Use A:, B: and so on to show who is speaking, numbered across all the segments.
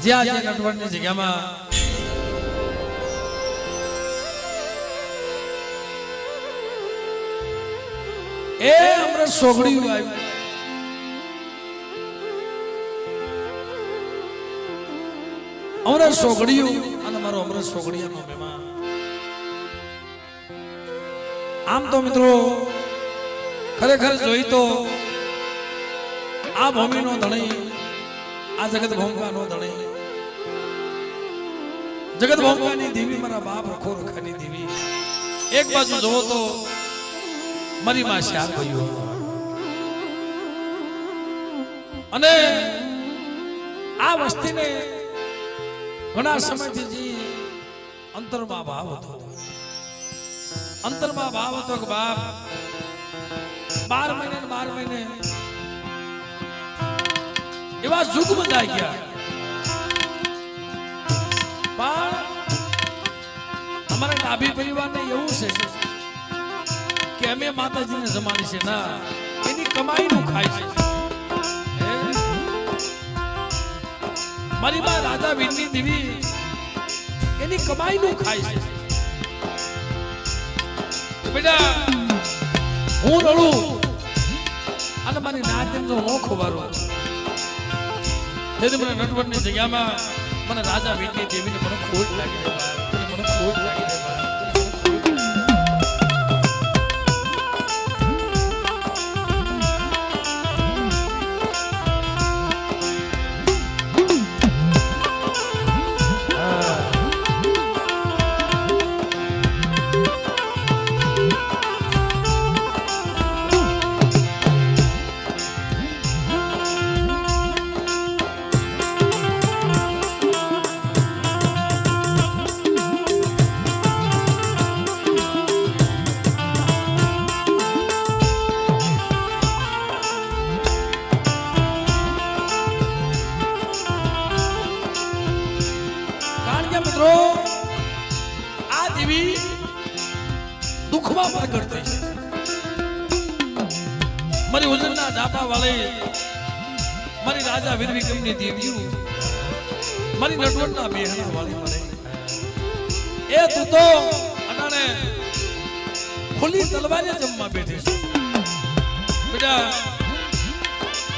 A: જ્યાં જ્યાં નટવરની જગ્યામાં એ અમૃત સોગડિયું આવ્યું. અમૃત સોગડિયું અને મારો અમૃત સોગડિયાનો મહેમાન. આમ તો મિત્રો ખરેખર જોઈ તો આ ભૂમિનો ધણી, આ જગત ભૂમિકાનો ધણી, જગત ભૂમિકાની દેવી મારા બાપ રખો રખાની દેવી. એક બાજુ જોવો તો મારી માં શ્યામ ગયું અને આ વસ્તીને ઘણા સમયથી જે અંતરમાં ભાવ હતો, અંતરમાં ભાવ હતો કે બાપ 12 મહિને ને 12 મહિને એવા યુગ બંધાઈ ગયા. પણ અમારા ડાબી પરિવારને એવું છે કે અમે માતાજીને જમાડી છે ના, એની કમાઈનું ખાય છે. મારી માં રાજા વીરની દેવી એની કમાઈનું ખાય છે. બેટા હું રડું અને મારી નાતનો નો ખવારો તેથી મને નટવરની જગ્યામાં મને રાજા વીરની દેવીને મને ખોટ લાગી રે બાપ, મને ખોટ લાગી રે બાપ. આ દેવી દુઃખમાં પ્રગટ થઈ છે. મારી ઉજળના જાપા વાળી, મારી રાજા વીર વિક્રમની દેવીઓ, મારી નટવરના બેહણા વાળી મને એ તું તો અટાણે ખુલ્લી તલવારે જમવા બેઠી છે. બેટા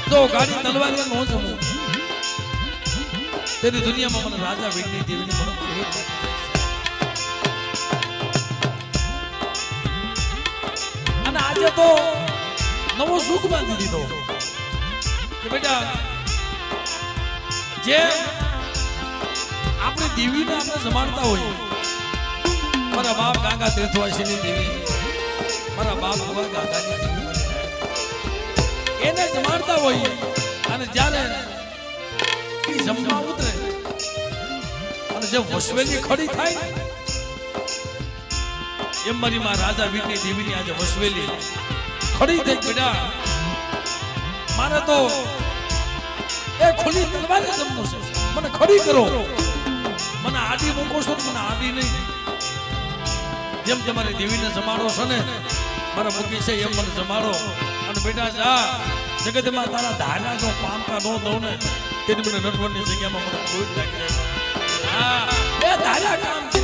A: તો ગાડી તલવારે નો જમું તેની દુનિયામાં મને રાજા વીરની દેવીને મને ખોટ. અને આજે તો નવો સુખ બાંધી દીધો કે બેટા જે આપણી દેવીને આપણે જમાડતા હોય, મારા બાપ ગાંગા તીર્થવાસીની દેવી, મારા બાપ ગાંગાની દેવી એને જમાડતા હોય અને જ્યારે જમવા ઉતરે અને જે વસવેલી ખડી થાય એમ મારી માં રાજા વીરની દેવીની આજે વસવેલી ખડી થઈ. બેટા મારે તો એ ખુલ્લી તલવારે જમવું છે, મને ખડી કરો, મને આડી મૂકો છો, મને આડી નહીં. જેમ તમારી દેવીને જમાડો છો ને મારા મૂકી છે એમ મને જમાડો. અને બેટા જા જગતમાં તારા ધારા જો પામતા નો દઉં ને તેની મને નટવરની જગ્યામાં મને ખોટ લાગી જાય. હા એ ધારા કામ છે.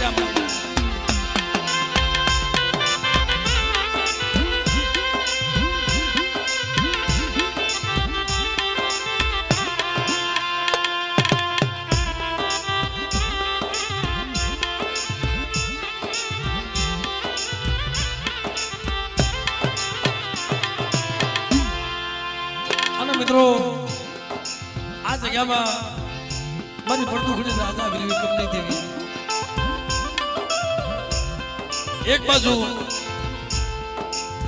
A: અને મિત્રો આ જગ્યામાં મારી પડદુખડી રાજા વીર વિક્રમની દેવી એક બાજુ,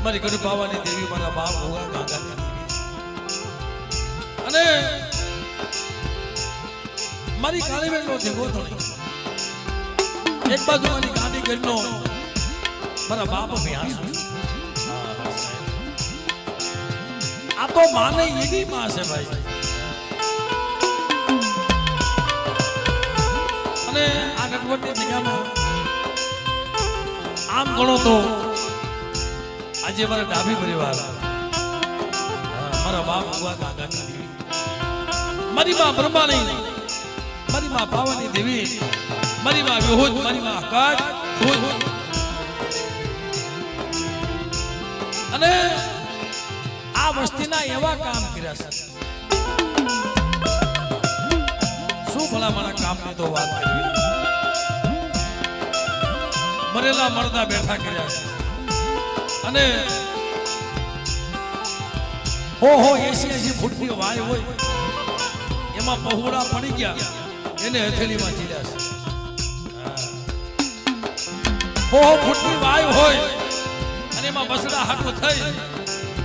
A: મારી ગઢ બાવાની દેવી મારા બાપ ભોગા ગાંગાની દેવી અને મારી કાળીબેનનો દેવો ધણી. એક બાજુ મારી ગાંધી ગઢનો મારા બાપ ભ્યાસ. આ તો માને એની માં છે ભાઈ. અને આ નટવરની જગ્યામાં આમ ગણો તો આજે મારા ડાબી પરિવાર, મારા બાપ ભગવાન કાકાની દેવી, મારી માં બ્રહ્માણી, મારી મારી માં પાવાની દેવી, મારી માં વિહોજ, મારી માં આકાશ ભુજ. અને આ વસ્તીના એવા કામ કર્યા છે, શું ભલામણા કામની તો વાત કરી. મરેલા મરદા બેઠા કર્યા છે અને હો 80 ફૂટની વાય હોય એમાં પહોળા પડી ગયા, એને હથેળીમાં ચીડ્યા છે. હો ફૂટની વાય હોય અને એમાં બસડા હાટો થઈ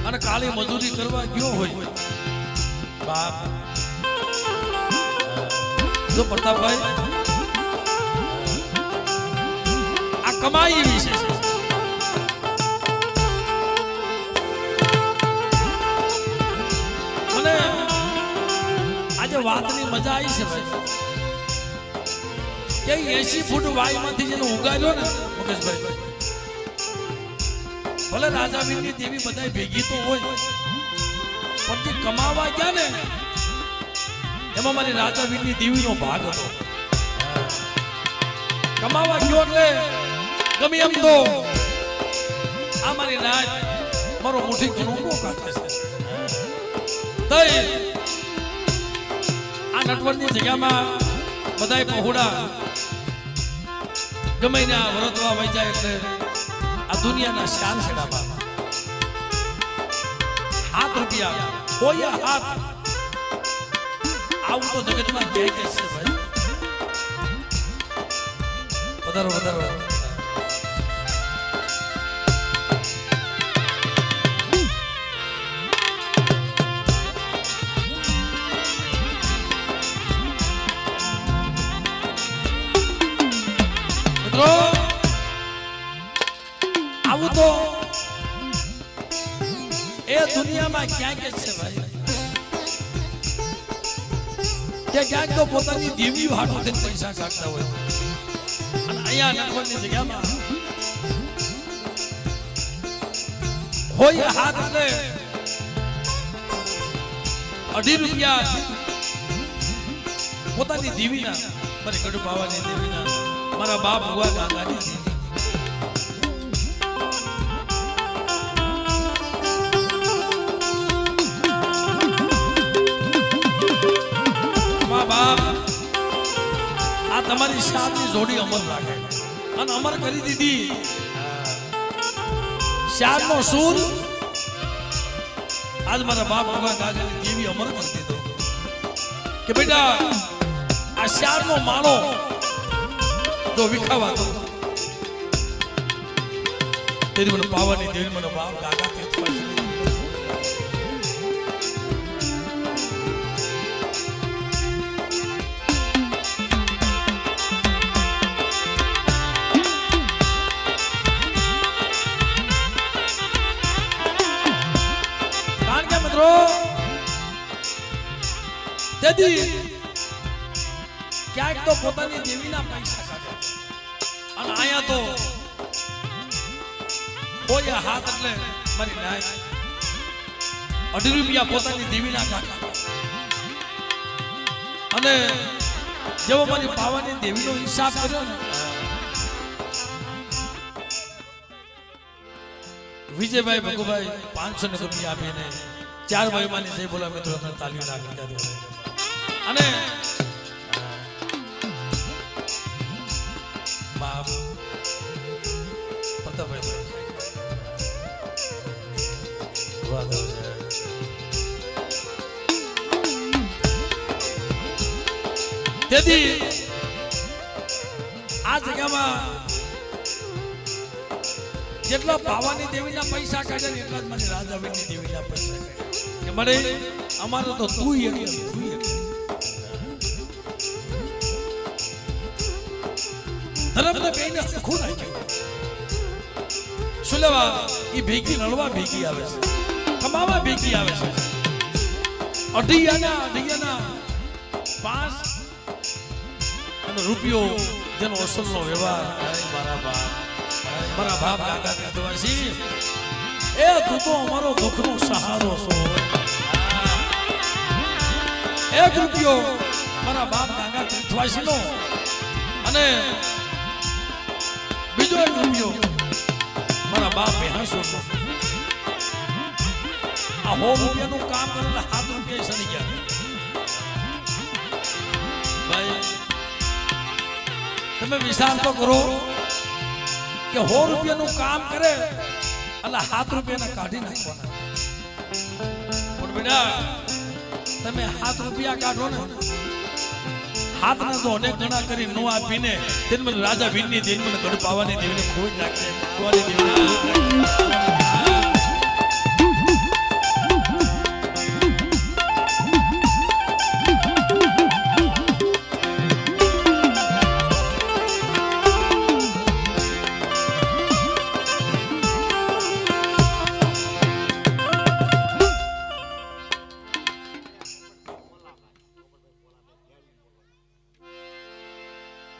A: અને કાળી મજૂરી કરવા ગયો હોય. બાપ જો પ્રતાપભાઈ આ કમાઈ વિશે છે. મને આજે વાતની મજા આવી છે ભાઈ કે 80 ફૂટ વાયમાંથી જેને ઉગાડ્યો ને મુકેશભાઈ, ભલે રાજા વીરની દેવી બધાય ભેગી તો હોય પણ જે કમાવા ગયા ને એમાં મારી રાજા વીરની દેવીનો ભાગ હતો. કમાવા ગયો એટલે ગમે એમ તો આ મારી રાજ મારો મુઠ્ઠી ઘણું કાઢે છે. આ નટવરની જગ્યામાં બધાય પહોળા ગમે ના વરતવા વહી જાય એટલે આ દુનિયાના શાન છેડામાં હાથ રૂપિયા કોઈ હાથ આવું તો જગતમાં કે છે ભાઈ. વધારો વધારો આવું તો એ દુનિયામાં ક્યાંક જ છે ભાઈ, કે ક્યાંક તો પોતાની દેવીઓ હાટો થઈને પૈસા કાઢતા હોય અને અહીંયા નટવરની જગ્યામાં હોય હાથ એટલે 2.5 રૂપિયા પોતાની દેવીના, મારી ગઢ બાવાની દેવીના, મારા બાપ ભુવા ગાંગાની દેવી. આ તમારી શાદની જોડી અમર લાગે અને અમર કરી દીધી. શાદનો સૂર આજ મારા બાપ ભગવાન ગાગાની દેવી અમર કરી દીધો કે બેટા આ શાદનો માળો જો વિખાવા તો તેરી મને પાવાની દેવી મને બાપ ગાગા કે ક્યાંક તો પોતાની દેવીના પૈસા કાઢે અને અહીંયા તો કોઈ હાથ એટલે મારી નાય 2.5 રૂપિયા પોતાની દેવીના કાઢે અને જેવો મારી પાવાની દેવીનો હિસાબ કર્યો ને વિજયભાઈ ભગુભાઈ 500 રૂપિયા આપીને 4 ભાઈમાની જય બોલા મિત્રો અમે તાલીઓ નાખી અને બાપ પ્રતાપભાઈ તેથી આ જગ્યામાં જેટલા પાવાની દેવીના પૈસા કાઢે એટલા જ મને રાજાવીની દેવીના પૈસા કાઢે કે મને અમારે તો તું ધર્મને કહીને ખુદ નાખ્યું. શું લેવા એ ભેગી લડવા ભેગી આવે છે, કમાવા ભેગી આવે છે. અઢિયાના 5 અને રૂપિયો જેનો અસલનો વ્યવહાર મારા બાપ કાકા દેવાસી એ તું તો અમારો દુઃખનો સહારો છો. 1 રૂપિયો મારા બાપ ગાંગા તીર્થવાસીનો અને બીજો એક રૂપિયો મારા બાપ બેહાસો આ 100 રૂપિયાનું કામ કરેલા 7 રૂપિયા સડી ગયા ભાઈ તમે વિચાર તો કરો કે 100 રૂપિયાનું કામ કરે એટલે 7 રૂપિયાના કાઢી નાખવાના પણ બેટા તમે 7 રૂપિયા કાઢો ને હાથને તો અનેક ગણા કરી નો આપીને તેને મને રાજા વીરની દેન મને ગઢ પાવાની દેવીને ખોઈ નાખે ખોવાની દેવીને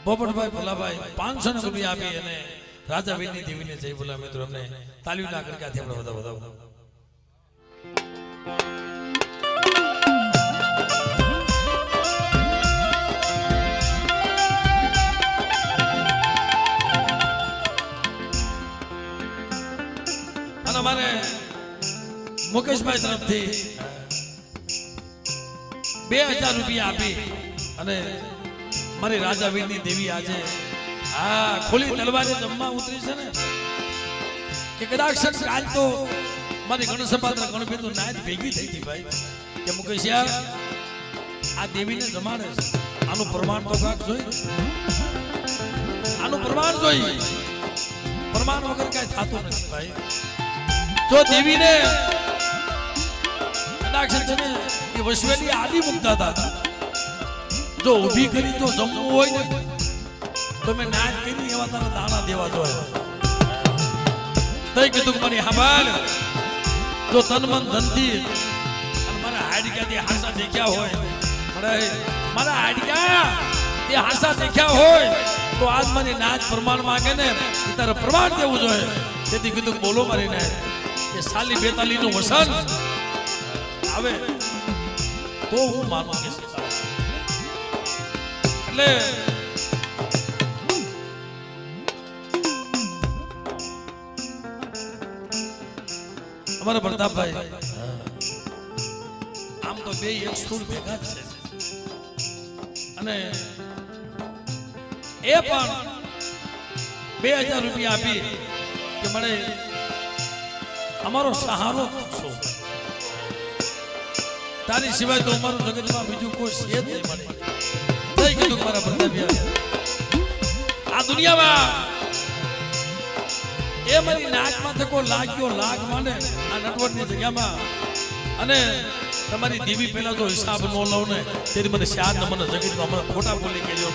A: પોપટભાઈ ભલાભાઈ 500 રૂપિયા આપી અને રાજા વીરની દેવીને જય બોલા મિત્રો અમને તાલીઓ ના કરી ક્યાંથી આપણે વધાવો અને અમારે મુકેશભાઈ તરફથી 2000 રૂપિયા આપી અને મારી રાજા વીરની દેવી આજે આ ખોલી તલવારે જમવા ઉતરી છે ને કે કદાચ કાલ તો મારી ગણસભાના ગણપતિ નાયત ભેગી થઈ હતી ભાઈ કે મુકેશ યાર આ દેવીને જમાડે છે આનું પ્રમાણ તો કાક જોઈ આનું પ્રમાણ જોઈ પ્રમાણ વગર કઈ થતું નથી ભાઈ જો દેવીને કદાચ છે ને એ વસવેલી આદિ મુકતા હતા જો ઊભી કરી તો જમવું હોય ને તો મેં નાચ કરી એવા તારા દાણા દેવા જોઈએ તઈ કીધું મને હાબાલ જો તન મન ધનથી અને મારા હાડકાથી હાસા દેખ્યા હોય મારા હાડકા એ હાસા દેખ્યા હોય તો આજ મને નાચ પ્રમાણ માંગે ને એ તારે પ્રમાણ દેવું જોઈએ તેથી કીધું બોલો મારીને કે સાલી 42 નું વસન આવે તો હું માનું કે એટલે અમારા પ્રતાપભાઈ આમ તો બે એક સુર ભેગા છે અને એ પણ 2000 રૂપિયા આપી કે મને અમારો સહારો છો તારી સિવાય તો અમારું જગતમાં બીજું કોઈ છે જ નહીં મને થઈ ગયું મારા પ્રતાપિયા આ દુનિયામાં એ મારી નાચમાં થકો લાગ્યો લાગ માને આ નટવટની જગ્યામાં અને તમારી દેવી પહેલા તો હિસાબ ન લઉં ને તેથી મને શાદ મને જગતમાં મને ખોટા બોલી ગયો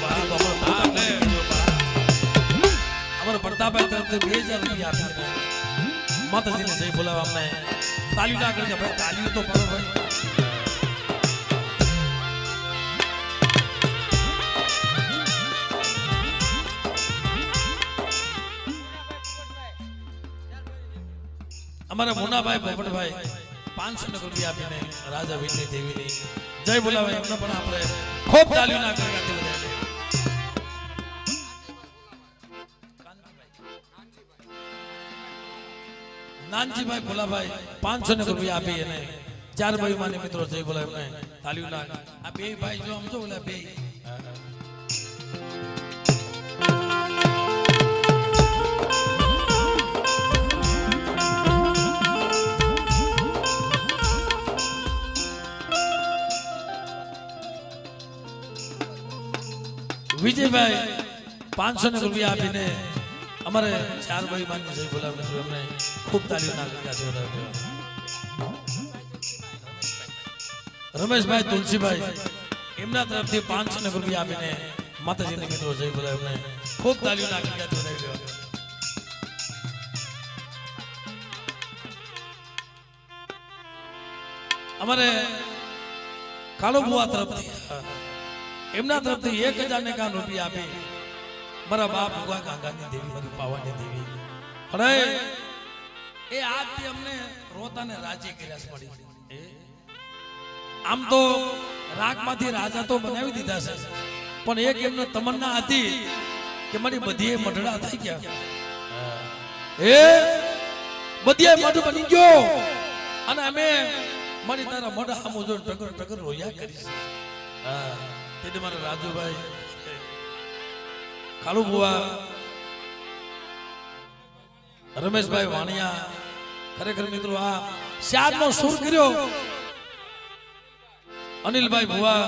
A: અમારા પ્રતાપભાઈ તરફથી 2000 રૂપિયા આપી માતાજીને જઈ બોલાવા અમને તાલીઓ ના કરી ભાઈ તાલીઓ તો કરો ભાઈ અમારા મુનાભાઈ પોપટભાઈ 500 રૂપિયા આપીને રાજા વીરની દેવીની જય બોલાવે એમને પણ આપણે ખૂબ તાલીઓ ના કરી નાનજીભાઈ ભોલાભાઈ 500 રૂપિયા આપી અને 4 ભાઈ માને મિત્રો જય બોલાવે એમને તાલીઓ ના આ બે ભાઈ જો સમજો બોલા બે વિજયભાઈ 500 રૂપિયા આપીને અમારે 4 ભાઈ માનને જય બોલાવે એમને ખૂબ તાલીઓ ના કર્યા રમેશભાઈ તુલસીભાઈ એમના તરફથી 500 રૂપિયા આપીને માતાજીને મિત્રો જય બોલાવે એમને ખૂબ તાલીઓ ના કર્યા અમારે કાળો બુઆ તરફથી એમના તરફથી 1000 ને કાન રૂપિયા આપી મારા બાપ ભગવા કાકાની દેવી મારી પાવાની દેવી અરે એ આજથી અમને રોતાને રાજી કર્યા પડી આમ તો રાગમાંથી રાજા તો બનાવી દીધા છે, પણ એક એમને તમન્ના હતી કે મારી બધીએ મઢડા થઈ ગયા, એ બધીએ મઢ બની ગયો અને અમે મારી તારા મઢ આમો જો ટગર ટગર રોયા કરી છે. હા, તેથી મારા રાજુભાઈ, કાળુ બુવા, રમેશભાઈ વાણિયા, ખરેખર મિત્રો આ શાદનો સુર કર્યો અનિલભાઈ ભુવા,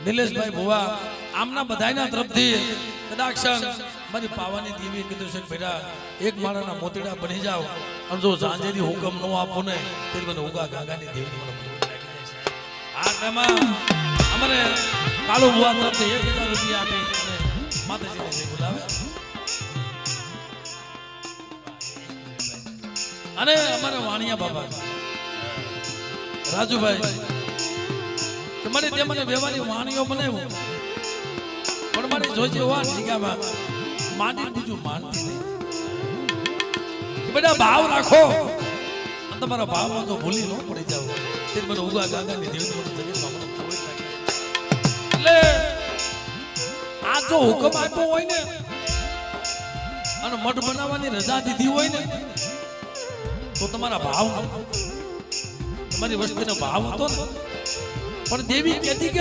A: નિલેશભાઈ ભુવા, આમના બધાના તરફથી કદાક્ષણ મારી પાવાની દેવી કીધું છે બેટા એક માળાના મોતીડા બની જાવ અને જો સાંજેથી હુકમ ન આપો ને તે મને ઉગા ગાગાની દેવી મને આ તેમાં અમારે કાળુ ભુવા તરફથી 1000 રૂપિયા આપી અને માતાજીને જય બોલાવે અને અમારા વાણિયા બાબા રાજુભાઈ કે મને તે મને વ્યવહારી વાણીઓ બનાવ્યો પણ મારે જોજે હોવા જગ્યામાં માની બીજું માનતી નહીં કે બેટા ભાવ રાખો અને તમારા ભાવમાં તો ભૂલી ન પડી જાવ તે મને ઉગા ગાગાની દેવી મને જગતમાં મને કોઈ લાગે એટલે આ જો હુકમ આપ્યો હોય ને અને મઠ બનાવવાની રજા દીધી હોય ને તો તમારા ભાવ તમારી વસ્તીનો ભાવ હતો ને પણ દેવી કહેતી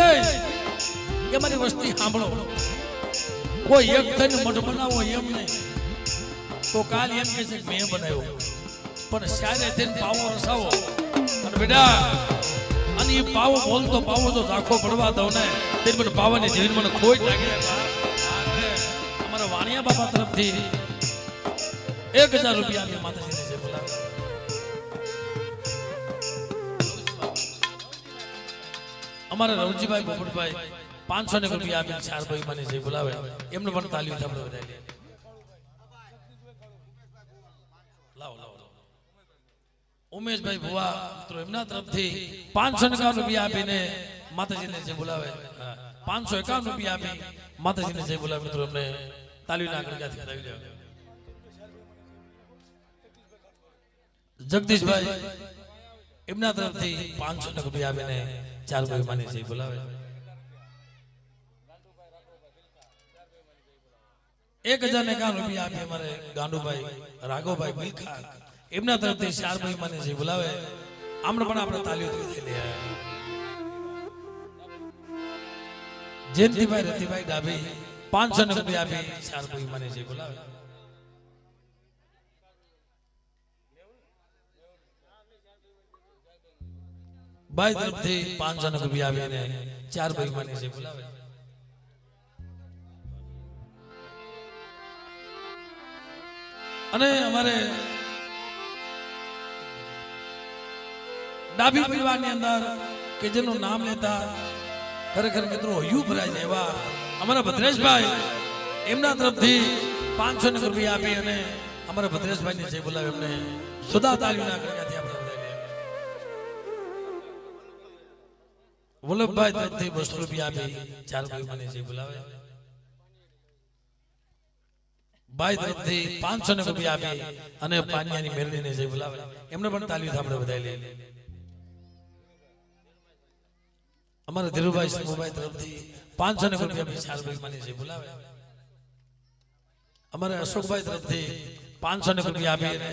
A: કે મારી વસ્તી સાંભળો કોઈ એક થઈને મઠ બનાવો એમ નહીં તો કાલ એમ કહે છે કે મેં બનાવ્યો પણ સારે થઈને પાવો રસાવો અને બેટા અને એ પાવો બોલતો પાવો જો ઝાખો પડવા દઉં ને તે મને પાવાની જીવન મને ખોટ લાગે. અમારા વાણિયા બાબા તરફથી 1000 રૂપિયા આપી માતાજીને જે બોલાવે અમારા રવજીભાઈ પોપટભાઈ 500 રૂપિયા આપી 4 ભાઈ મને જે બોલાવે એમને પણ તાલીઓ આપણે વધારી લાવો લાવો ઉમેશભાઈ ભુવા મિત્રો એમના તરફથી 551 રૂપિયા આપીને માતાજીને જે બોલાવે 551 રૂપિયા આપી માતાજીને જે બોલાવે મિત્રો એમને તાલીઓના આગળ ક્યાંથી કરાવી દેવા. જગદીશભાઈ એમના તરફથી 500 રૂપિયા આપીને 4 ભાઈ માની જે બોલાવે 1051 રૂપિયા આપી અમારે ગાંડુભાઈ રાઘવભાઈ મિલખા એમના તરફથી 4 ભાઈ માની જે બોલાવે આમને પણ આપણે તાલીઓ થઈ લે. જયંતિભાઈ રતિભાઈ ડાભી 500 રૂપિયા આપી 4 ભાઈ માની જે બોલાવે ભાઈ તરફથી 500 રૂપિયા આપીને 4 ભાઈ માની જે બોલાવે અને અમારે ડાભી પરિવારની અંદર કે જેનું નામ લેતા ખરેખર મિત્રો હયું ભરાય છે એવા અમારા ભદ્રેશભાઈ એમના તરફથી 500 રૂપિયા આપી અને અમારા ભદ્રેશભાઈને જે બોલાવે એમને સુધા તાલીઓના કર્યાથી આપણે વલ્લભભાઈ તરફથી 200 રૂપિયા આપી 4 ભાઈ મને જે બોલાવે ભાઈ તરફથી 500 રૂપિયા આપી અને પાનિયાની મેરડીને જે બોલાવે એમને પણ તાલીઓ આપણે વધારી લે. અમારા ધીરુભાઈ શંભુભાઈ તરફથી 500 રૂપિયા આપી 4 ભાઈ મને જે બોલાવે અમારા અશોકભાઈ તરફથી 500 રૂપિયા આપી અને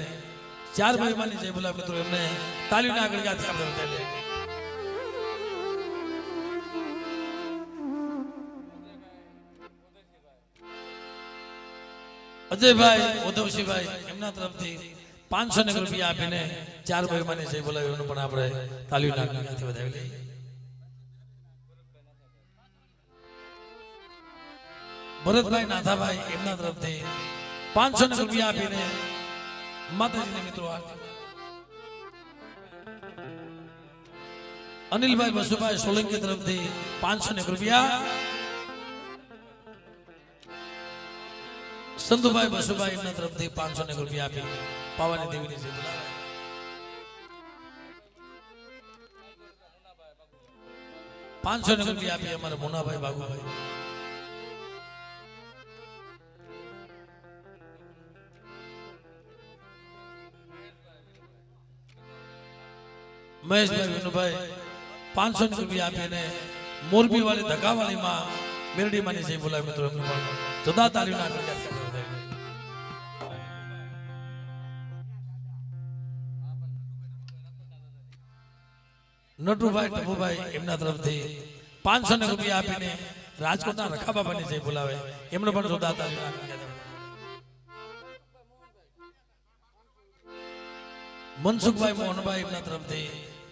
A: 4 ભાઈ મને જે બોલાવે મિત્રો એમને તાલીઓના આગળ ક્યાંથી આપણે વધારી લે. અજયભાઈ ઉધવસિંહભાઈ એમના તરફથી 500 રૂપિયા આપીને 4 ભાઈ મને જે બોલાવે એનું પણ આપણે તાલીઓના આગળથી વધાવી લઈએ. ભરતભાઈ નાથાભાઈ એમના તરફથી 500 રૂપિયા આપીને માતાજીને મિત્રો અનિલભાઈ વસુભાઈ સોલંકી તરફથી 500 રૂપિયા સંતુભાઈ બસુભાઈ એમના તરફથી 500 રૂપિયા આપી પાવાની દેવીની જે બોલાવે ₹500 રૂપિયા આપી અમારા મોનાભાઈ બાગુભાઈ મહેશભાઈ વિનુભાઈ 500 રૂપિયા આપીને મોરબી વાળી ધક્કા વાળી માં મેરડી માની જઈ બોલાવે મિત્રો એમને પણ જુદા તાલીમના નટુભાઈ ટપુભાઈ એમના તરફથી 500 રૂપિયા આપીને રાજકોટના રખા બાબાની જઈ બોલાવે એમને પણ જુદા તાલીમના મનસુખભાઈ મોહનભાઈ એમના તરફથી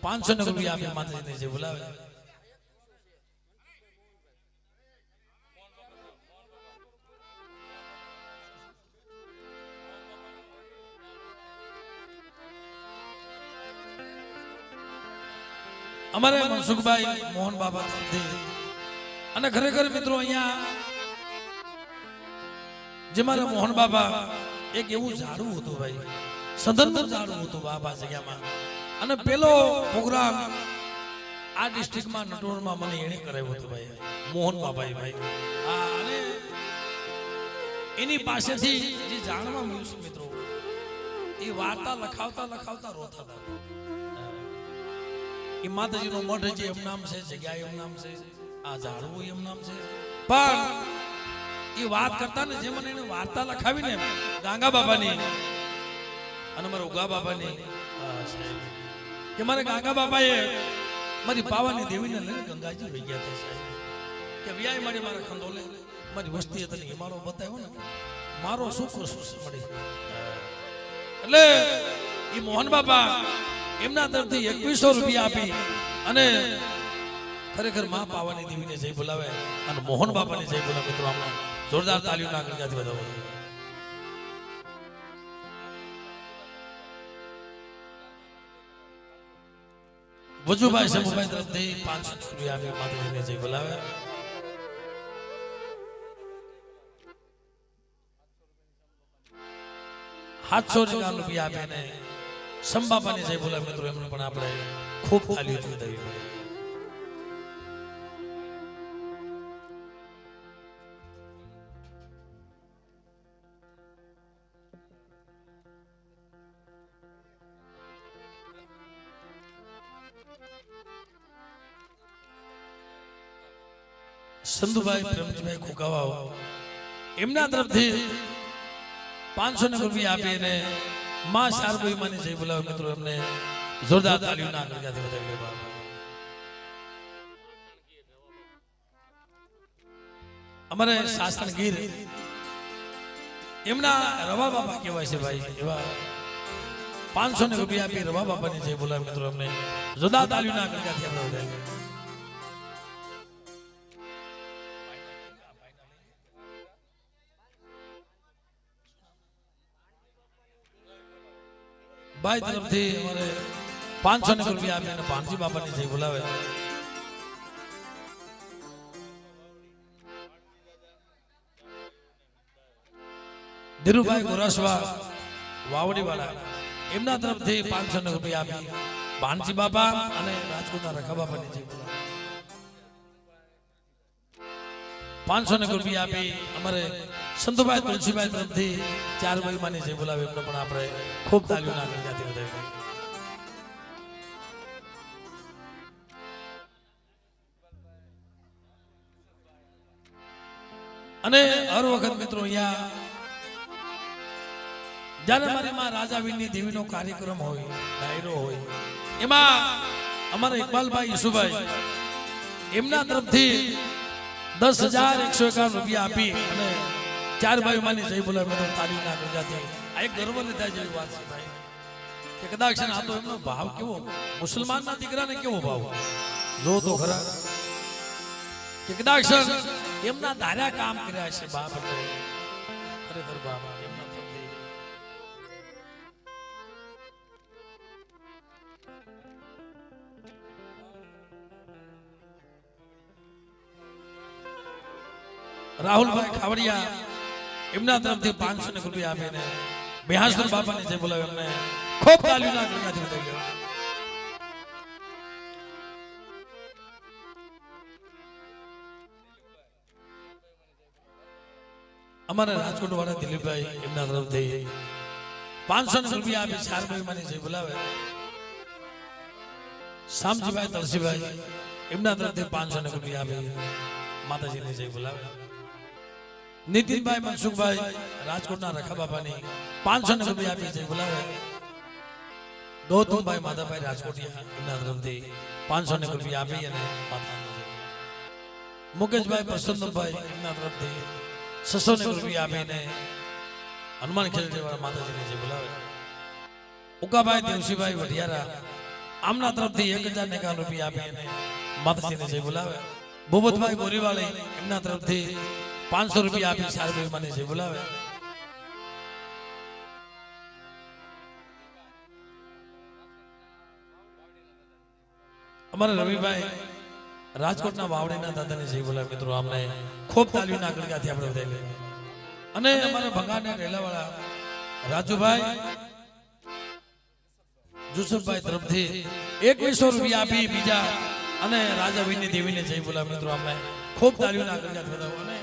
A: 500 રૂપિયા આપી માતાજીને જે બોલાવે અમારે મનસુખભાઈ મોહન બાબા તરફથી અને ખરેખર મિત્રો અહીંયા જે મારા મોહન બાબા એક એવું ઝાડું હતું ભાઈ સદનનું ઝાડું હતું બાબા જગ્યામાં અને પેલો પ્રોગ્રામ આ ડિસ્ટ્રિક્ટમાં નટોરમાં મને એને કરાવ્યો હતો ભાઈ મોહન બાબાઈ ભાઈ અને એની પાસેથી જે જાણવા મળ્યું છે મિત્રો એ વાર્તા લખાવતા લખાવતા રોતા હતા એ માતાજીનો મઠ જે એમ નામ છે જગ્યા એમ નામ છે આ ઝાડવું એમ નામ છે પણ એ વાત કરતા ને જે મને એને વાર્તા લખાવીને ગાંગા બાબાની અને મારા ઉગા બાબાની કે મારે ગાંગા બાબાએ મારી પાવાની દેવીને લઈને ગંગાજી વહી ગયા હતા સાહેબ કે વ્યાય મારી મારા ખંડોલે મારી વસ્તી હતી એ મારો બતાવ્યો ને મારો સુખ મળી એટલે એ મોહન બાબા એમના તરફથી 2100 રૂપિયા આપી અને ખરેખર માં પાવાની દેવીને જઈ બોલાવે અને મોહન બાબાને જઈ બોલાવે મિત્રો આપણે જોરદાર તાલીઓના આગળથી વધાવો વજુભાઈ સમુભાઈ તરફથી 500 રૂપિયા આપી માતાજીને જઈ બોલાવે ₹700 આપીને સંબાપાની જઈ બોલાવે મિત્રો એમને પણ આપણે ખૂબ તાલીઓથી વધાવી સંધુભાઈ પ્રેમજીભાઈ ખોકાવા એમના તરફથી 500 રૂપિયા આપીને માં શારભાઈ માની જઈ બોલાવે મિત્રો એમને જોરદાર તાલીઓના આગળથી વધાવી બાબા અમારે શાસનગીર એમના રવા બાબા કહેવાય છે ભાઈ એવા 500 રૂપિયા આપી રવા બાબાની જઈ બોલાવે મિત્રો એમને જોરદાર તાલીઓના આગળથી આપણે વધાવી ભાઈ તરફથી અમારે 500 રૂપિયા આપીને ભાનજી બાબાની જઈ બોલાવે ધીરુભાઈ ગોરાસવા વાવડી વાળા એમના તરફથી 500 રૂપિયા આપી ભાનજી બાબા અને રાજકોટના રખા બાબાની જઈ બોલાવે 500 રૂપિયા આપી અમારે સંતોભાઈ તુલસીભાઈ તરફથી 4 ભાઈ માની જઈ બોલાવે એમને પણ આપણે ખૂબ તાલીઓના આગળથી વધાવી અને હર વખત મિત્રો અહીંયા જ્યારે મારી માં રાજાવીરની દેવીનો કાર્યક્રમ હોય ડાયરો હોય એમાં અમારા ઇકબાલભાઈ ઈસુભાઈ એમના તરફથી 10,151 રૂપિયા આપી અને 4 ભાઈ માની જઈ બોલાવે મિત્રો તાલીઓના આગળથી આ એક ગર્વ લીધા જેવી વાત છે ભાઈ કે કદાચ આ તો એમનો ભાવ કેવો મુસલમાનના દીકરાને કેવો ભાવ જો તો ખરા કે કદાચ એમના ધાર્યા કામ કર્યા છે બાપ એટલે ખરેખર બાપ એમના તરફથી રાહુલભાઈ ખાવડિયા એમના તરફથી 500 રૂપિયા આપીને બેહાસર બાપાને જે બોલાવે એમને ખૂબ તાલીઓના આગળથી વધાવી અમારા રાજકોટ વાળા દિલીપભાઈ એમના તરફથી 500 રૂપિયા આપી 4 ભાઈ માની જઈ બોલાવે શામજીભાઈ તલસીભાઈ એમના તરફથી 500 રૂપિયા આપી માતાજીને જય બોલાવે. નીતિનભાઈ મનસુખભાઈ રાજકોટના રખા બાપાની 500 રૂપિયા આપી જય બોલાવે. ગૌતમભાઈ માધાભાઈ રાજકોટિયા એમના તરફથી 500 રૂપિયા આપી અને મુકેશભાઈ પ્રસન્નભાઈ એમના તરફથી 600 રૂપિયા આપીને હનુમાન ખેલવાળા માતાજીને જય બોલાવે. ઉકાભાઈ દેવસીભાઈ વઢિયારા આમના તરફથી 1051 રૂપિયા આપીને માતાજીને જય બોલાવે. ભૂપતભાઈ બોરીવાળી એમના તરફથી 500 રૂપિયા આપી સારભાઈ મને જય બોલાવે. અમારે રવિભાઈ રાજકોટના વાવડીના દાદાને જય બોલાવે. મિત્રો અમને ખૂબ તાલીઓના ગળગાથી આપણે વધાવી લઈએ. અને અમારા ભંગારના રેલાવાળા રાજુભાઈ જુસુફભાઈ તરફથી 2100 રૂપિયા આપી બીજા અને રાજાભાઈની દેવીને જય બોલાવે. મિત્રો અમને ખૂબ તાલીઓના ગળગાથી વધાવો. અને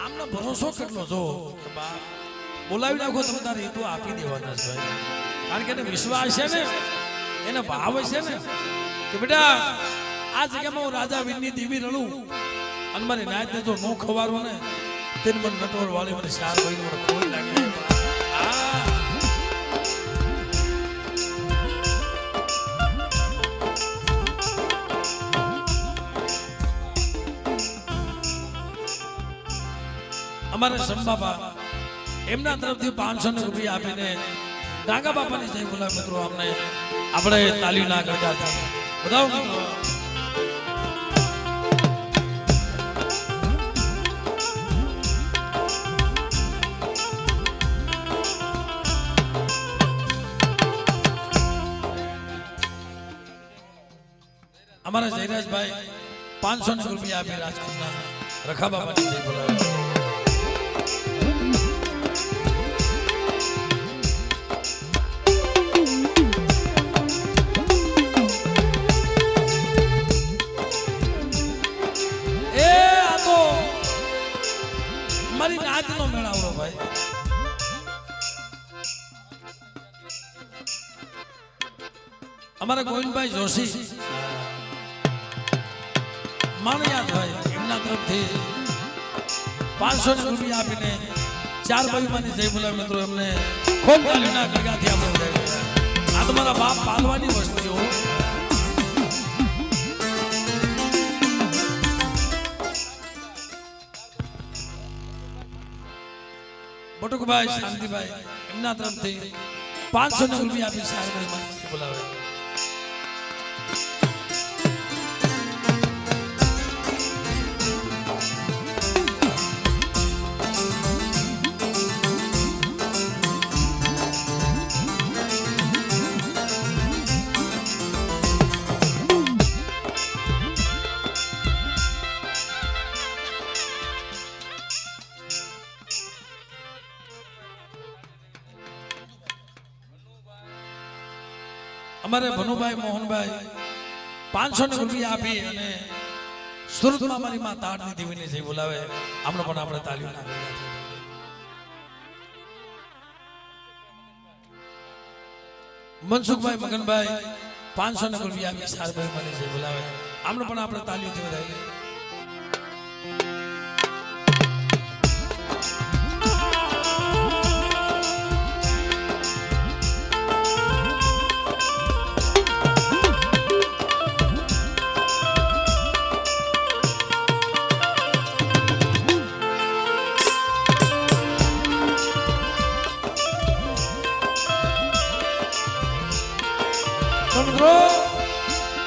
A: આમનો ભરોસો કેટલો જો બોલાવી નાખો તમે તારે એ તો આપી દેવાના છે ભાઈ. કારણ કે એને વિશ્વાસ છે ને, એને ભાવ છે ને કે બેટા આ જગ્યામાં હું રાજા વીરની દેવી રડું અને મારી નાયતને જો નો ખવારો ને તેને મને નટવર વાળી મને શાર હોય મને કોઈ લાગે. અમારે સંબાબા એમના તરફથી 500 રૂપિયા આપીને ડાંગા બાપાની જય બોલાવે. મિત્રો અમને આપણે તાલીઓ ના કરતા બધાઓ મિત્રો. અમારા જયરાજભાઈ 500 રૂપિયા આપી રાજકોટના રખા બાપાની જય બોલાવે. મારી નાચનો મેળાવડો ભાઈ. અમારા ગોવિંદભાઈ જોશી માણિયાભાઈ એમના તરફથી 500 રૂપિયા આપીને 4 ભાઈઓની જય બોલાવે. મિત્રો એમને ખૂબ તાલીઓના ગળગાથી આપણે આ તમારા બાપ પાલવાની વસ્તુઓ. બટુકભાઈ શાંતિભાઈ એમના તરફથી 500 રૂપિયા આપી સારભાઈ બોલાવે. અમારે ભનુભાઈ મોહનભાઈ 500 રૂપિયા આપી અને સુરતમાં મારી માં તાડની દેવીને જઈ બોલાવે. આમનો પણ આપણે તાલીઓ મનસુખભાઈ મગનભાઈ 500 રૂપિયા આપી સારભાઈ મને જઈ બોલાવે. આમનો પણ આપણે તાલીઓથી વધાવી.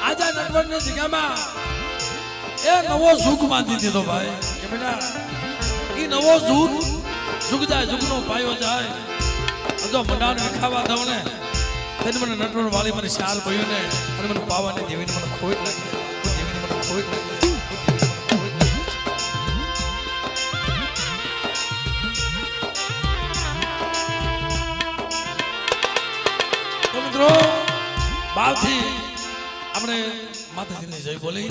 A: આજા નટવરની જગ્યામાં એ નવો સુખ બાંધી દીધો ભાઈ કે બેટા એ નવો સુખ જાય, સુખનો પાયો જાય. જો મંડાણ વિખાવા દઉં ને તેને મને નટવર વાળી મને ચાર ભાઈઓ ને અને મને પાવાની દેવીને મને ખોટ લાગી. દેવીને મને ખોટ લાગી. મિત્રો ભાવથી આપણે માતાજીને જય બોલી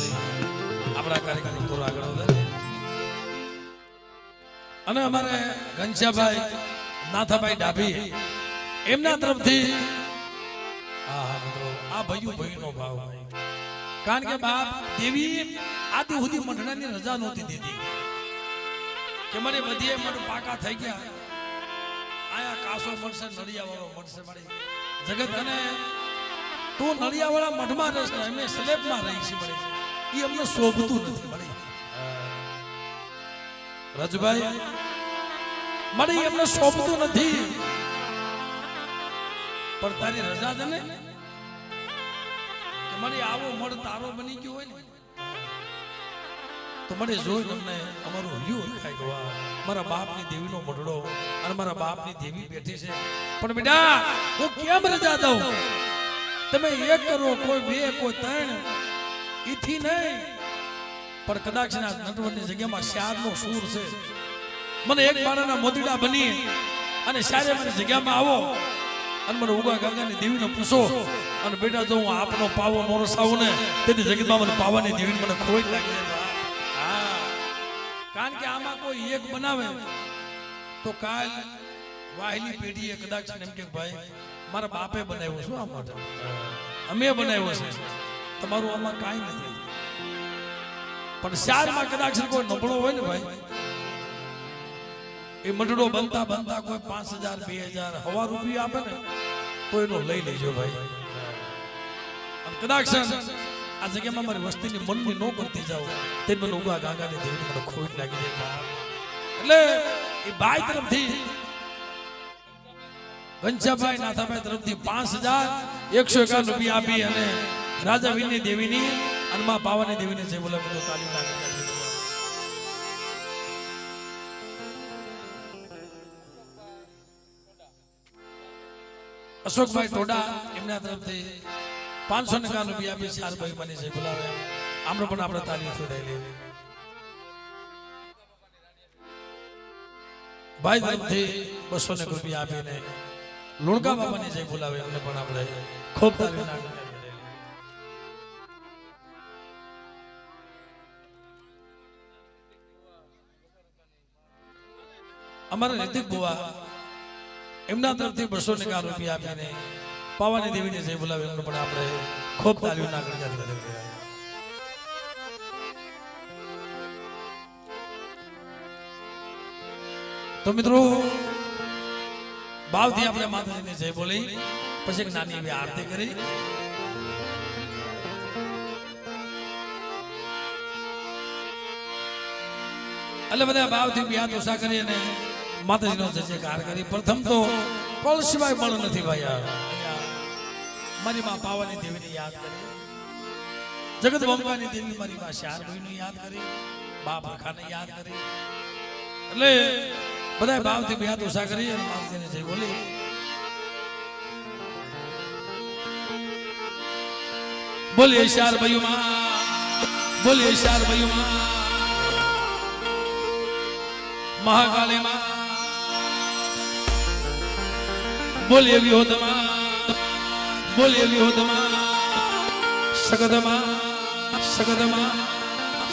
A: આપણા કાર્યક્રમ થોડો આગળ વધારે. અને અમારે ઘનશ્યાભાઈ નાથાભાઈ ડાભી એમના તરફથી હા મિત્રો આ ભાઈનો ભાવ ભાઈ કારણ કે બાપ દેવી આદિ સુધી મઢડાની રજા નહોતી દીધી કે મને બધીએ મઢ પાકા થઈ ગયા આયા કાસો મળશે નળિયા વાળો મળશે મારી જગત અને તું નળિયા વાળા મઢમાં રસ ને અમે સ્લેબમાં રહી છે મળી એ અમને શોભતું નથી મળી રાજભાઈ મળી અમને શોભતું નથી પણ તારી રજા છે ને કે મને આવો મળ તારો બની ગયો હોય ને તો મને જોઈ તમને અમારું હૈયું ખાઈ ગયો મારા બાપની દેવીનો મઢડો અને મારા બાપની દેવી બેઠી છે પણ બેટા હું કેમ રજા દઉં તમે એક કરો કોઈ બે કોઈ ત્રણ ઈથી નહીં પણ કદાચ ના નટવરની જગ્યામાં શારનો સૂર છે મને એક બાળાના મોતીડા બની અને શારે મારી જગ્યામાં આવો અને મને ઉગા ગંગાની દેવીને પૂછો અને બેટા જો હું આપનો પાવો મોરસ આવું ને તેની જગ્યામાં મને પાવાની દેવીને મને ખોટ લાગી હા કારણ કે આમાં કોઈ એક બનાવે તો કાલ વાહેલી પેઢીએ કદાચ એમ કે ભાઈ મારા બાપે બનાવ્યો શું આ માટે અમે બનાવ્યો છે તમારું આમાં કાંઈ નથી પણ શારમાં કદાચ કોઈ નબળો હોય ને ભાઈ એ મઢડો બનતા બનતા કોઈ 5000 2000 હવા રૂપિયા આપે ને તો એનો લઈ લેજો ભાઈ અને કદાચ આ જગ્યામાં મારી વસ્તીની મનની ન કરતી જાવ તે મને ઉગા ગાંગાની દેવીને મને ખોટ લાગી જાય એટલે એ બાઈ તરફથી ઘનશ્યામભાઈ નાથાભાઈ તરફથી 5151 રૂપિયા આપી અને રાજા વીરની દેવીની અને માં પાવાની દેવીને જે બોલે બધું તાલીમ લાગી અશોકભાઈ ટોડા એમના તરફથી 551 રૂપિયા આપી ચારભાઈ મને જે બોલાવે આમનો પણ આપણે તાલીમ છોડાયેલી ભાઈ તરફથી 200 રૂપિયા આપીને લુણકા બાપાની જે બોલાવે એમને પણ આપણે ખૂબ તાલીમ અમારા રિતિક બુવા એમના તરફથી 251 રૂપિયા આપીને પાવાની દેવીને જે બોલાવે એમને પણ આપણે ખૂબ તાલીમ નાગરિક તો મિત્રો ભાવથી આપણે માતાજીને જય બોલી પછી એક નાની એવી આરતી કરી એટલે બધા ભાવથી બે દોષા કરી અને માતાજીનો જય જયકાર કરી પ્રથમ તો કોલ સિવાય બળ નથી ભાઈ મારી માં પાવાની દેવીને યાદ કરી જગત બંબાની દેવી મારી માં શારભાઈને યાદ કરી બાપ રખાને યાદ કરી એટલે બધા ભાવથી બે દોષા કરી અને માતાજીને જય બોલી બોલીએ શારભાઈઓ માં બોલીએ શારભાઈઓ માં મહાકાળી માં બોલીએ વિહોદમાં બોલીએ વિહોદમાં સગદમાં સગદમાં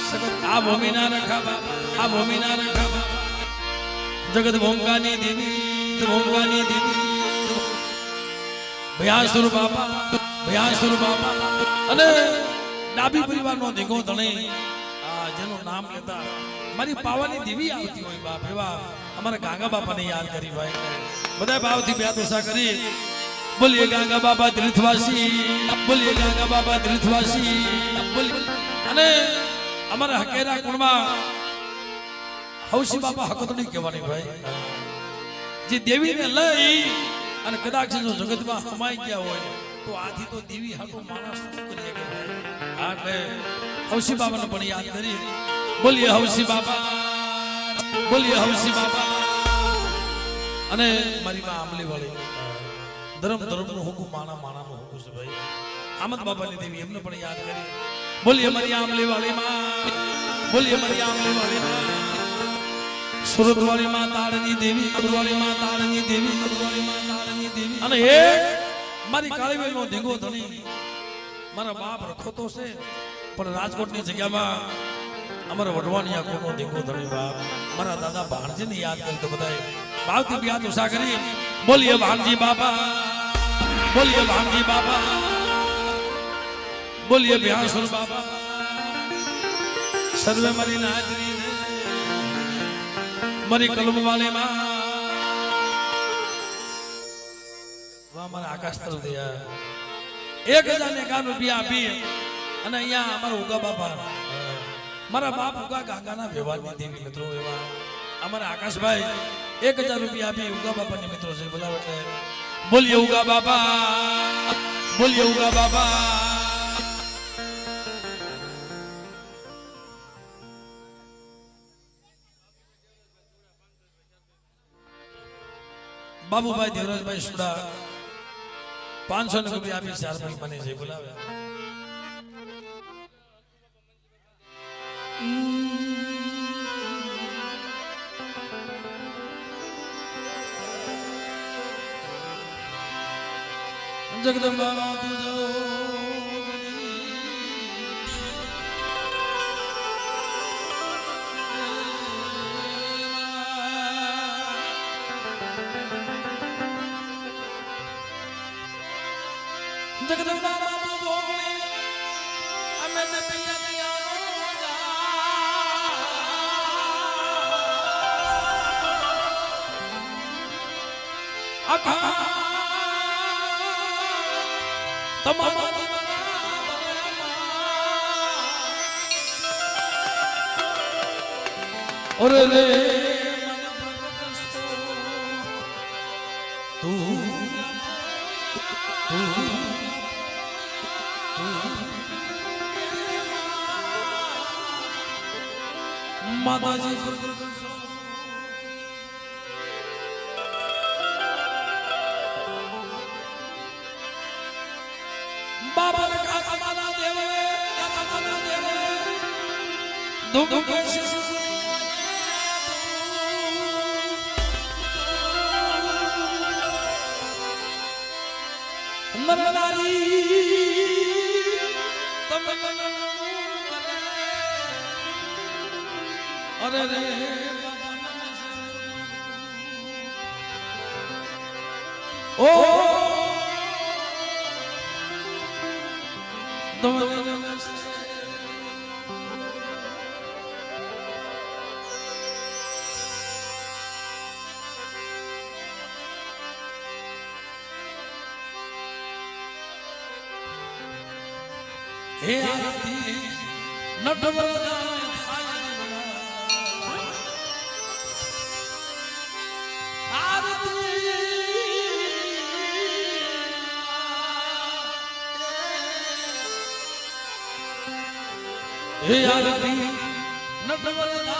A: સગદ આ ભૂમિના રખા બાપા આ ભૂમિના રખા બાપા જગત ભોંગાની દેવી ભોંગાની દેવી ભયાસુર બાપા ભયાસુર બાપા અને ડાબી પરિવારનો દીગો ધણી આ જેનું નામ લેતા મારી પાવાની દેવી આવતી હોય બાપ એવા અમારા ગાંગા બાપાને યાદ કરી ભાઈ બધા ભાવથી બે દોષા કરી બોલીએ ગાંગા બાપા તીર્થવાસી બોલીએ ગાંગા બાપા તીર્થવાસી અને અમારા હકેરા કુળમાં હૌસી બાપા હકતડી કહેવાની ભાઈ જે દેવીને લઈ અને કદાચ જો જગતમાં હમાઈ ગયા હોય તો આથી તો દેવી હાટો માણસ શું કરી શકે એટલે હૌસી બાપાને પણ યાદ કરી બોલીએ હૌસી બાપા બોલીએ હૌસી બાપા અને મારી માં આંબલી વાળી ધર્મ નું હુકુમ માણા નું હુકુમ છે ભાઈ આમદ બાપાની દેવી એમને પણ યાદ કરી બોલીએ મારી આંબલી વાળી માં બોલીએ મારી આંબલી વાળી માં સુરત વાળી માં તાળની દેવી કદવાળી માં તાળની દેવી કદવાળી માં તાળની દેવી અને હે મારી કાળીવેલ નો ધીંગો ધણી મારા બાપ રખોતો છે પણ રાજકોટની જગ્યામાં અમારા વઢવાણિયા કોનો ધીંગો ધણી બાપ મારા દાદા ભાણજીને યાદ કરી તો બધાએ ભાવથી બી યાદ ઉષા કરી બોલીએ ભાણજી બાપા બોલીએ ભાણજી બાપા बोलिए भ्यासुर बाबा सर्वे मरी नाजरी मरी कलम वाले मां आकाश तरफ दिया 1051 રૂપિયા આપી અને અહીંયા અમારા ઉગા બાપા મારા બાપ ઉગા ગાગાના વ્યવહારની દેવી મિત્રો એવા અમારા આકાશભાઈ 1000 રૂપિયા આપી ઉગા બાપાની મિત્રો છે બોલાવો એટલે બોલીએ ઉગા બાપા બોલીએ ઉગા બાપા બાબુભાઈ દેવરાજભાઈ સુડા 500 રૂપિયા આપી 4 ભાઈ બને છે બોલાવ્યા જગદંબા તુજો जगदंबा माता भोगणी अमे ने पिया दिया अखा तमाम और रे तू माता जी बाबा ने कहा माना देवे दुख कैसे नरनारी तम अरे रे ओ हे आरती नटवरदा हे आरती नटवरदा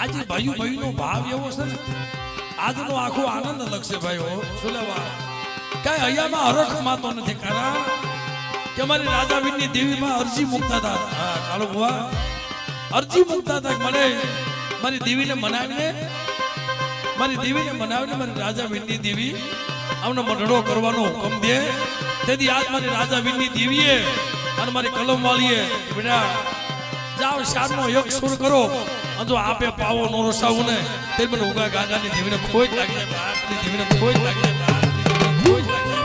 A: આજે ભાઈઓ ભાઈનો ભાવ એવો છે ને આજનો આખો આનંદ લગશે ભાઈઓ સુલેવા કઈ અહીંયામાં હરખ માતો નથી કારણ કે મારી રાજાવીરની દેવીમાં અરજી મૂકતા હતા હા કાળો ભુવા અરજી મૂકતા હતા કે મને મારી દેવીને મનાવીને મારી રાજાવીરની દેવી અમને મંડળો કરવાનો હુકમ દે તેથી આજ મારી રાજાવીરની દેવીએ અને મારી કલમ વાળીએ બેટા જાઓ શારનો એક સુર કરો અને જો આપે પાવો નો રસાવું ને તે મને ઉગા ગાગાની દેવીને ખોટ લાગી જાય આપની દેવીને ખોટ લાગી જાય ખોટ લાગી જાય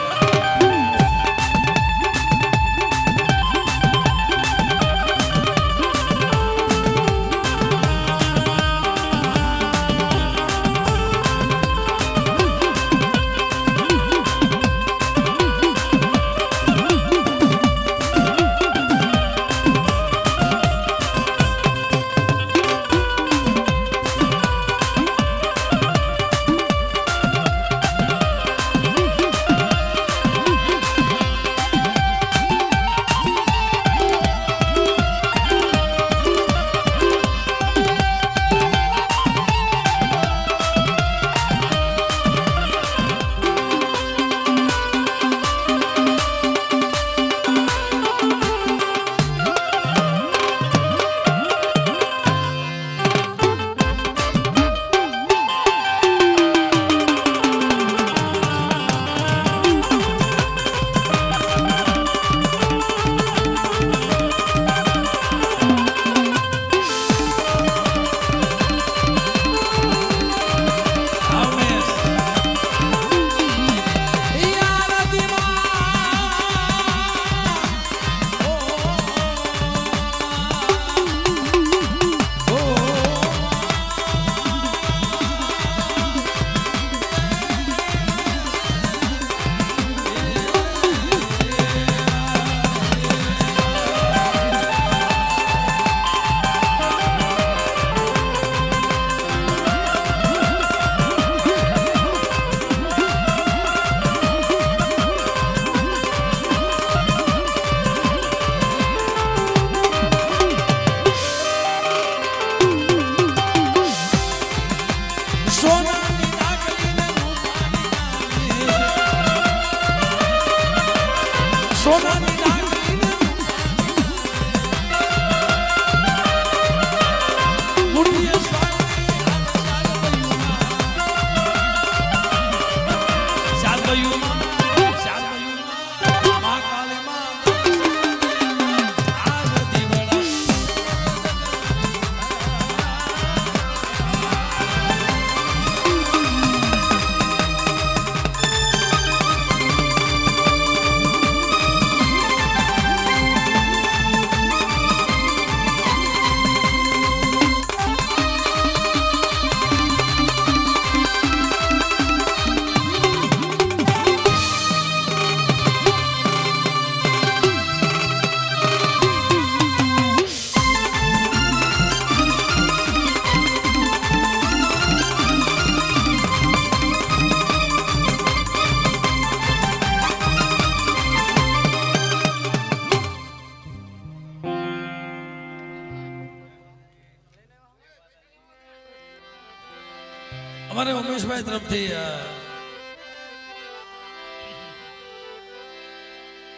A: અમારે ઉમેશભાઈ તરફથી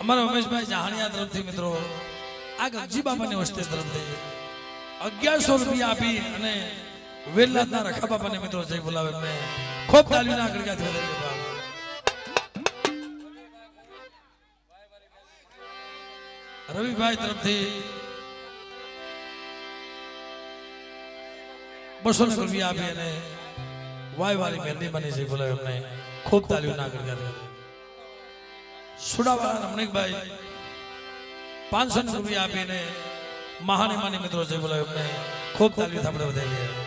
A: અમારા ઉમેશભાઈ જાહણિયા તરફથી મિત્રો આ ગગજી બાપાની વસ્તી તરફથી 1100 રૂપિયા આપી અને વેલનાથના રખા બાપાને મિત્રો જય બોલાવે મેં ખૂબ તાલીના ગણગાથી વધારી રવિભાઈ તરફથી 200 રૂપિયા આપી અને વાયવાળી મહેંદી બની છે બોલાવે અમને ખૂબ તાલીના ગણગાથી સુડાવાળા રમણીકભાઈ 500 રૂપિયા આપીને મહાનીમાની મિત્રો જય બોલાવે અમને ખૂબ તાલીઓ આપણે વધારી લઈએ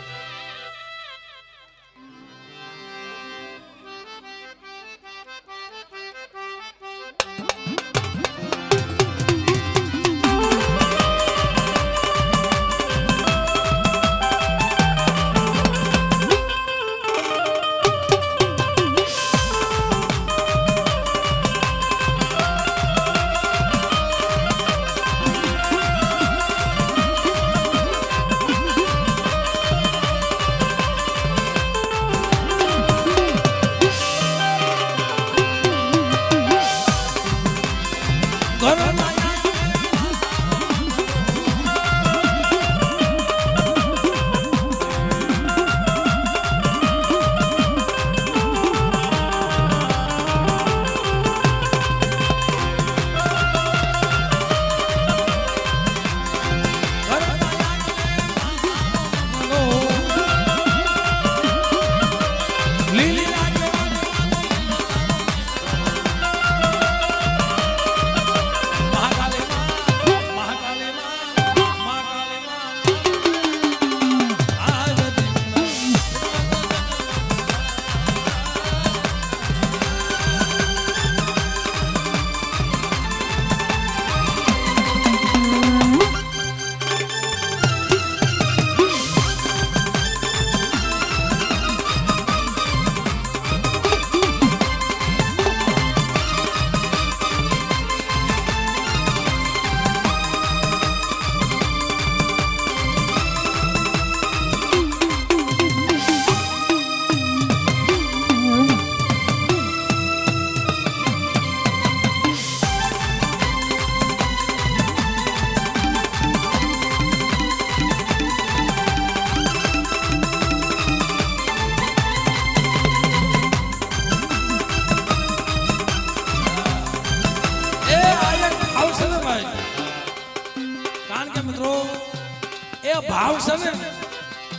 A: એ ભાવ છે ને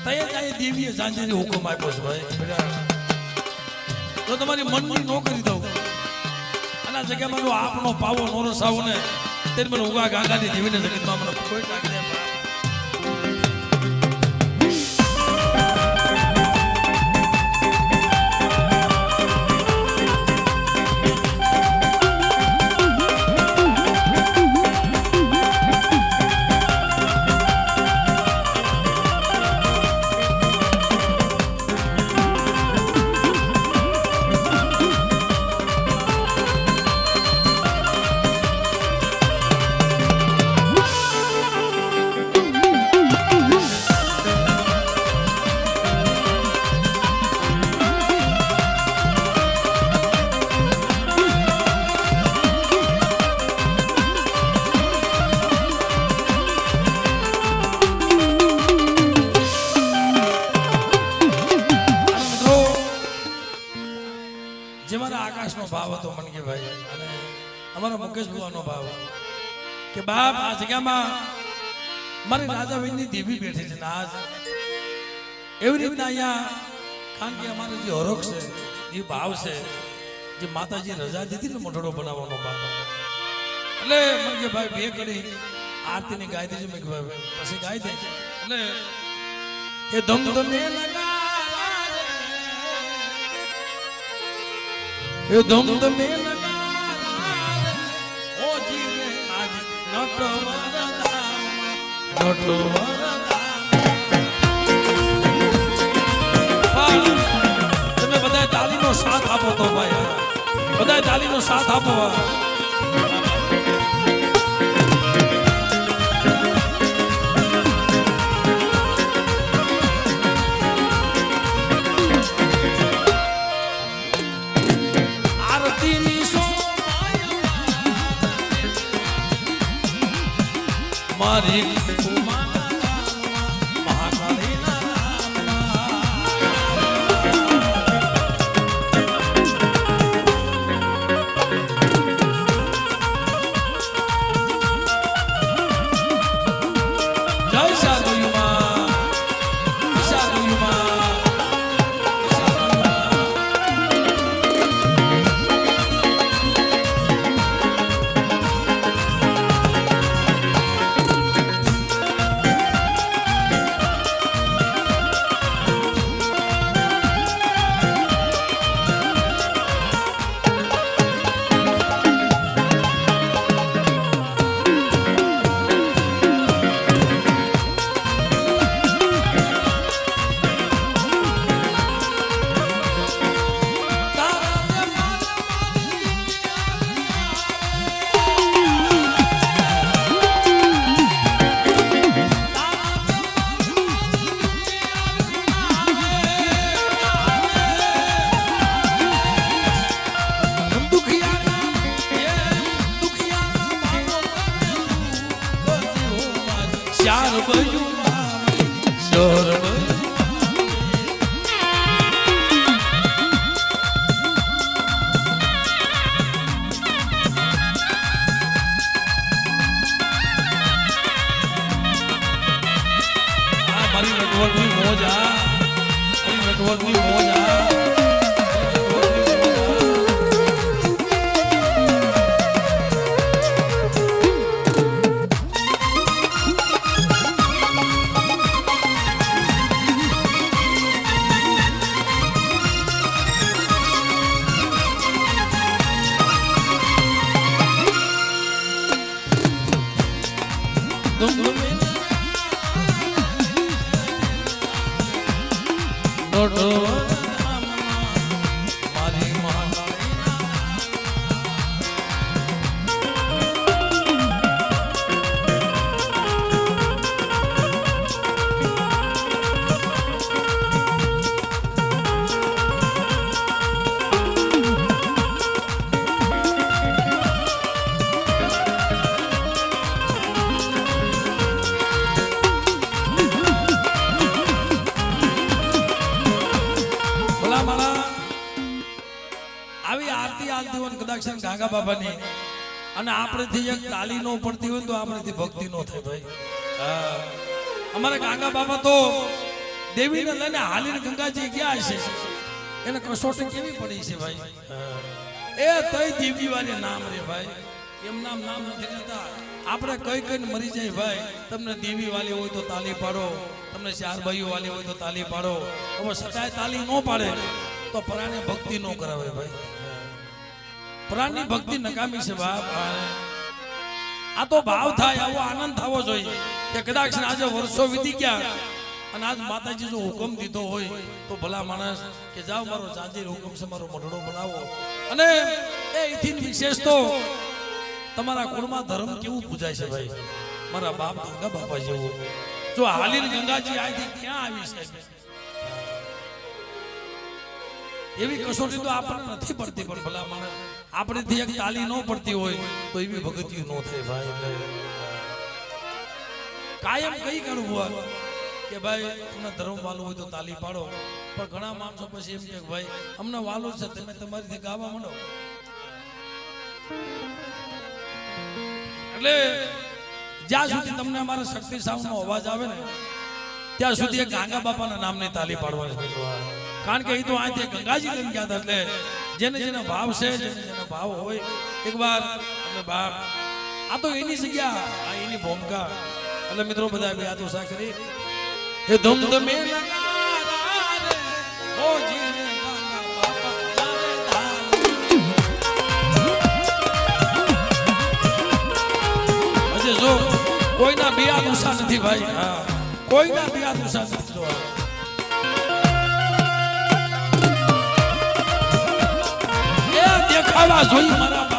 A: તય જાય દેવીએ જાંજરી હુકમ આપ્યો છે ભાઈ. તો તમારી મનની નો કરી દઉં અને આ જગ્યામાં જો આપનો પાવો નો રસાવો ને તે મને ઉગા ગાંગાની દેવીને જગતમાં મને કોઈ લાગી જાય. ભાવ હતો મનકીભાઈ અને અમારા મુકેશ ભુવાનો ભાવ કે બાપ આ જગ્યામાં મારી રાજા વેદની દેવી બેઠી છે. આજ એવી રીતના અહીંયા કારણ કે અમારો જે હરોખ છે જે ભાવ છે જે માતાજી રજા દીધી ને મોઢડો બનાવવાનો ભાવ એટલે મનકીભાઈ બે કડી આરતીની ગાઈ દીધી. મેં કીધું પછી ગાઈ દે એટલે એ ધમધમે એ ધમધમે ઓ જીવે આજ નટો તમે બધા તાલીનો સાથ આપો તો ભાઈ, બધા તાલીનો સાથ આપો. મારી મહાકાળી જય સાગુયુમાં સાગુયુમાં ગાંગા બાબાની અને આપણેથી એક તાલી નો પડતી હોય તો આપણેથી ભક્તિ નો થાય ભાઈ. અમારા ગાંગા બાબા તો દેવીને લઈને હાલીને ગંગાજી ગયા છે એને કસોટી કેવી પડી છે ભાઈ એ તઈ દેવી વાળી નામ રે ભાઈ એમ નામ નથી લેતા આપણે કઈ કઈને મરી જાય ભાઈ તમને દેવી વાળી હોય તો તાલી પાડો તમને ચાર ભાઈઓ વાળી હોય તો તાલી પાડો હવે સતાય તાલી ન પાડે તો પરાણે ભક્તિ ન કરાવે ભાઈ પ્રાણની ભક્તિ નકામી છે બાપ આ તો ભાવ થાય આવો આનંદ થવો જોઈએ કે કદાચ આજે વર્ષો વીતી ગયા અને આજ માતાજી જો હુકમ દીધો હોય તો ભલા માણસ કે જાઓ મારો જાંજીર હુકમ છે મારો મઢડો બનાવો અને એ ઇથી વિશેષ તો તમારા કુળમાં ધર્મ કેવું પૂજાય છે ભાઈ મારા બાપ ગંગા બાપા જેવું જો હાલીન ગંગાજી આથી ક્યાં આવી છે એવી કસોટી તો આપણને નથી પડતી પણ ભલા માણસ આપણેથી એક તાલી ન પડતી હોય તો એવી ભગતી ન થાય ભાઈ કાયમ કઈ કરવું કે ભાઈ તમને ધર્મ વાલો હોય તો તાલી પાડો પણ ઘણા માણસો પછી એમ કે ભાઈ અમને વાલો છે તમે તમારીથી ગાવા માંડો એટલે જ્યાં સુધી તમને અમારા શક્તિ સાઉન્ડનો અવાજ આવે ને ત્યાં સુધી એક ગાંગા બાપાના નામની તાલી પાડવાની કારણ કે એ તો અહીંથી ગંગાજી લઈને ગયા હતા એટલે જેને જેનો ભાવ છે જેને જેનો ભાવ હોય એકવાર એટલે બાપ આ તો એની જગ્યા આ એની ભૂમિકા એટલે મિત્રો બધા બે હાથ ઉસા કરી એ ધૂમધમે લગારા રે ઓ જીને ગાંગા બાપા તારે ધામ અજે જો કોઈના બે હાથ ઉસા નથી ભાઈ હા કોઈના બે હાથ ઉસા નથી જો દેખાવા જોઈ મારા